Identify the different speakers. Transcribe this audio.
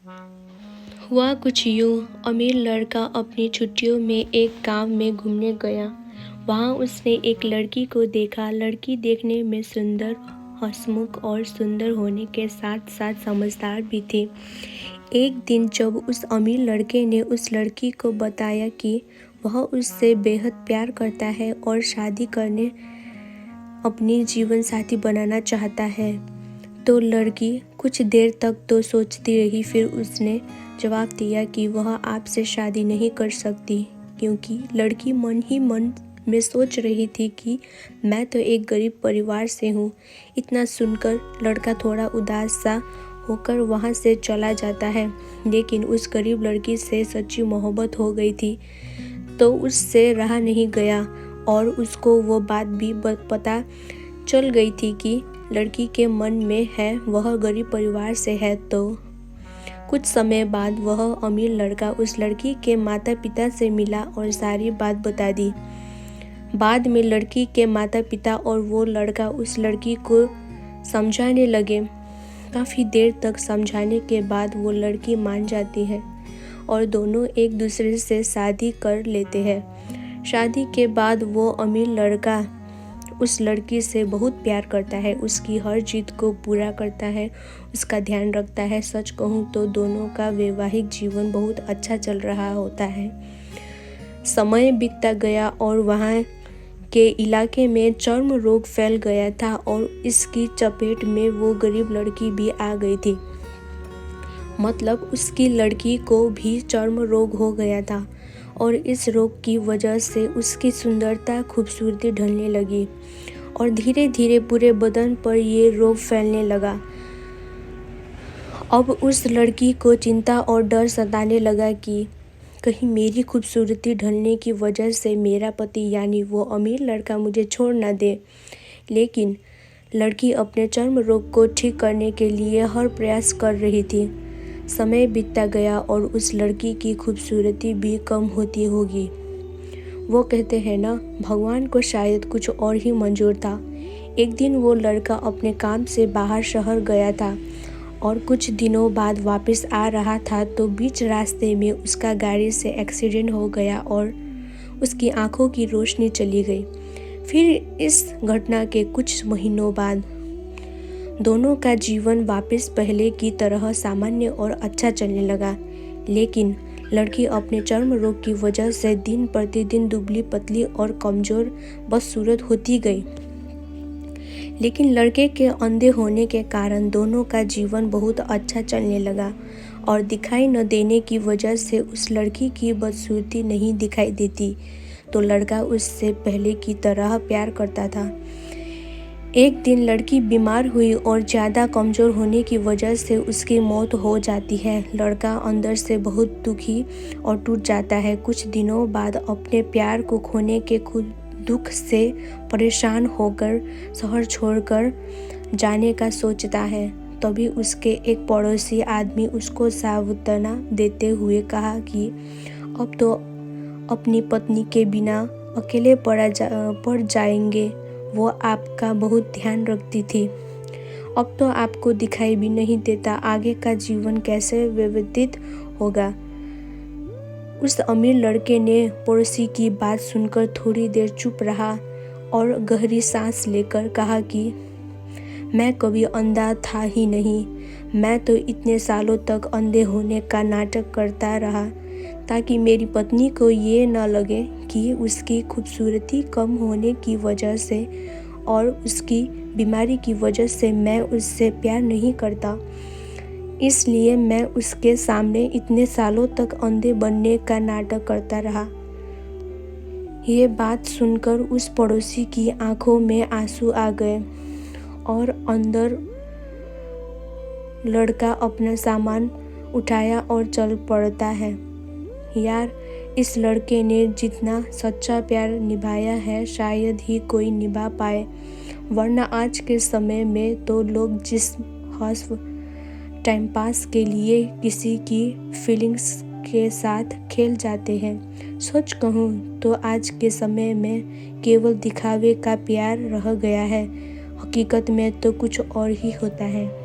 Speaker 1: हुआ कुछ यूँ, अमीर लड़का अपनी छुट्टियों में एक गांव में घूमने गया। वहाँ उसने एक लड़की को देखा। लड़की देखने में सुंदर, हंसमुख और सुंदर होने के साथ साथ समझदार भी थी। एक दिन जब उस अमीर लड़के ने उस लड़की को बताया कि वह उससे बेहद प्यार करता है और शादी करने अपनी जीवन साथी बनाना चाहता है, तो लड़की कुछ देर तक तो सोचती रही। फिर उसने जवाब दिया कि वह आपसे शादी नहीं कर सकती, क्योंकि लड़की मन ही मन में सोच रही थी कि मैं तो एक गरीब परिवार से हूँ। इतना सुनकर लड़का थोड़ा उदास सा होकर वहाँ से चला जाता है। लेकिन उस गरीब लड़की से सच्ची मोहब्बत हो गई थी, तो उससे रहा नहीं गया और उसको वो बात भी पता चल गई थी कि लड़की के मन में है वह गरीब परिवार से है। तो कुछ समय बाद वह अमीर लड़का उस लड़की के माता पिता से मिला और सारी बात बता दी। बाद में लड़की के माता पिता और वो लड़का उस लड़की को समझाने लगे। काफ़ी देर तक समझाने के बाद वो लड़की मान जाती है और दोनों एक दूसरे से शादी कर लेते हैं। शादी के बाद वो अमीर लड़का उस लड़की से बहुत प्यार करता है, उसकी हर जिद को पूरा करता है, उसका ध्यान रखता है। सच कहूँ तो दोनों का वैवाहिक जीवन बहुत अच्छा चल रहा होता है। समय बीतता गया और वहाँ के इलाके में चर्म रोग फैल गया था और इसकी चपेट में वो गरीब लड़की भी आ गई थी। मतलब उसकी लड़की को भी चर्म रोग हो गया था और इस रोग की वजह से उसकी सुंदरता, खूबसूरती ढलने लगी और धीरे धीरे पूरे बदन पर ये रोग फैलने लगा। अब उस लड़की को चिंता और डर सताने लगा कि कहीं मेरी खूबसूरती ढलने की वजह से मेरा पति यानी वो अमीर लड़का मुझे छोड़ ना दे। लेकिन लड़की अपने चर्म रोग को ठीक करने के लिए हर प्रयास कर रही थी। समय बीतता गया और उस लड़की की खूबसूरती भी कम होती होगी। वो कहते हैं ना, भगवान को शायद कुछ और ही मंजूर था। एक दिन वो लड़का अपने काम से बाहर शहर गया था और कुछ दिनों बाद वापस आ रहा था, तो बीच रास्ते में उसका गाड़ी से एक्सीडेंट हो गया और उसकी आंखों की रोशनी चली गई। फिर इस घटना के कुछ महीनों बाद दोनों का जीवन वापस पहले की तरह सामान्य और अच्छा चलने लगा। लेकिन लड़की अपने चर्म रोग की वजह से दिन प्रतिदिन दुबली पतली और कमज़ोर बदसूरत होती गई। लेकिन लड़के के अंधे होने के कारण दोनों का जीवन बहुत अच्छा चलने लगा और दिखाई न देने की वजह से उस लड़की की बदसूरती नहीं दिखाई देती, तो लड़का उससे पहले की तरह प्यार करता था। एक दिन लड़की बीमार हुई और ज़्यादा कमज़ोर होने की वजह से उसकी मौत हो जाती है। लड़का अंदर से बहुत दुखी और टूट जाता है। कुछ दिनों बाद अपने प्यार को खोने के खुद दुख से परेशान होकर शहर छोड़कर जाने का सोचता है। तभी उसके एक पड़ोसी आदमी उसको सांत्वना देते हुए कहा कि अब तो अपनी पत्नी के बिना अकेले पड़ जाएंगे। वो आपका बहुत ध्यान रखती थी, अब तो आपको दिखाई भी नहीं देता। आगे का जीवन कैसे व्यतीत होगा। उस अमीर लड़के ने पड़ोसी की बात सुनकर थोड़ी देर चुप रहा और गहरी सांस लेकर कहा कि मैं कभी अंधा था ही नहीं। मैं तो इतने सालों तक अंधे होने का नाटक करता रहा ताकि मेरी पत्नी को ये न लगे कि उसकी खूबसूरती कम होने की वजह से और उसकी बीमारी की वजह से मैं उससे प्यार नहीं करता। इसलिए मैं उसके सामने इतने सालों तक अंधे बनने का नाटक करता रहा। ये बात सुनकर उस पड़ोसी की आंखों में आंसू आ गए और अंदर लड़का अपना सामान उठाया और चल पड़ता है। यार, इस लड़के ने जितना सच्चा प्यार निभाया है शायद ही कोई निभा पाए, वरना आज के समय में तो लोग जिस हंस टाइम पास के लिए किसी की फीलिंग्स के साथ खेल जाते हैं। सच कहूँ तो आज के समय में केवल दिखावे का प्यार रह गया है, हकीकत में तो कुछ और ही होता है।